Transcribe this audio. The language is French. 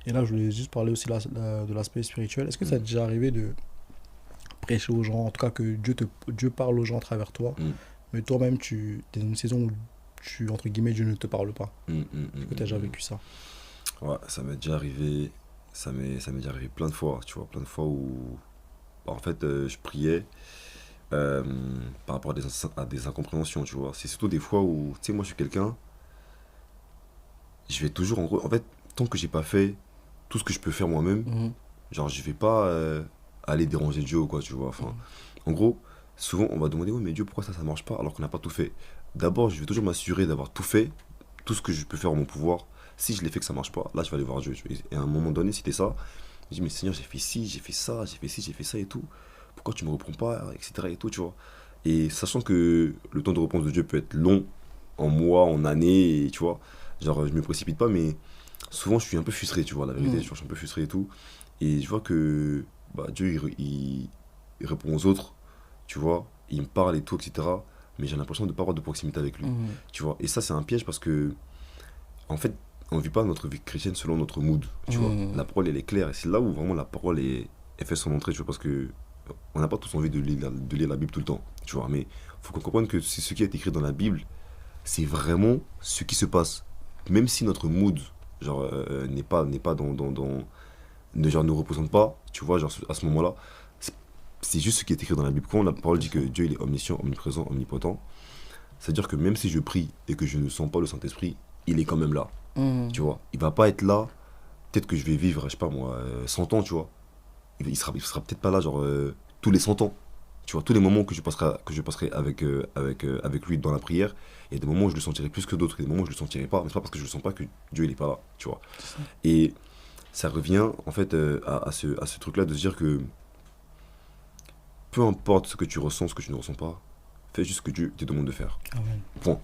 Et là, je voulais juste parler aussi de l'aspect spirituel. Est-ce que ça t'est déjà arrivé de prêcher aux gens, en tout cas que Dieu parle aux gens à travers toi, Mm, mais toi-même, tu es dans une saison où entre guillemets, Dieu ne te parle pas. Est-ce que tu as déjà mm. vécu ça? Ouais, ça m'est déjà arrivé. Ça m'est déjà arrivé plein de fois, tu vois, plein de fois où, bah, en fait, je priais euh, par rapport à des incompréhensions, tu vois. C'est surtout des fois où, tu sais, moi, je suis quelqu'un, je vais toujours, en gros, en fait, tant que j'ai pas fait tout ce que je peux faire moi-même, Mhm, genre, je vais pas aller déranger Dieu ou quoi, tu vois. Enfin, mhm, en gros, souvent, on va demander, oui, mais Dieu, pourquoi ça marche pas alors qu'on n'a pas tout fait? D'abord, je vais toujours m'assurer d'avoir tout fait, tout ce que je peux faire en mon pouvoir. Si je l'ai fait que ça marche pas, là, je vais aller voir Dieu. Et à un moment donné, c'était ça. Je dis, mais Seigneur, j'ai fait ci, j'ai fait ça, j'ai fait ci, j'ai fait ça et tout. Pourquoi tu me reprends pas, etc. et tout, tu vois. Et sachant que le temps de réponse de Dieu peut être long, en mois, en années, et tu vois. Genre, je me précipite pas, mais souvent, je suis un peu frustré, tu vois, la vérité. mhm, Je suis un peu frustré et tout. Et je vois que bah, Dieu, il répond aux autres, tu vois. Il me parle et tout, etc. Mais j'ai l'impression de ne pas avoir de proximité avec lui, mhm, tu vois. Et ça, c'est un piège parce que, en fait, on ne vit pas notre vie chrétienne selon notre mood, tu vois. mhm. La parole, elle est claire. Et c'est là où vraiment la parole elle fait son entrée, tu vois. Parce que on n'a pas tous envie de lire la Bible tout le temps, tu vois. Mais faut qu'on comprenne que c'est ce qui est écrit dans la Bible, c'est vraiment ce qui se passe. Même si notre mood, genre, n'est pas ne genre, nous représente pas, tu vois, genre, à ce moment-là, c'est c'est juste ce qui est écrit dans la Bible. Quand la parole C'est dit que ça. Dieu il est omniscient, omniprésent, omnipotent, c'est-à-dire que même si je prie et que je ne sens pas le Saint-Esprit, il est quand même là, Mhm, tu vois. Il va pas être là, peut-être que je vais vivre, je sais pas moi, 100 ans, tu vois. Il sera peut-être pas là, genre, tous les 100 ans. Tu vois, tous les moments que je passerai avec lui dans la prière, il y a des moments où je le sentirai plus que d'autres, il y a des moments où je le sentirai pas, mais c'est pas parce que je le sens pas que Dieu il est pas là, tu vois. c'est ça. Et ça revient en fait à ce truc-là de se dire que peu importe ce que tu ressens, ce que tu ne ressens pas, fais juste ce que Dieu te demande de faire. Amen. Point.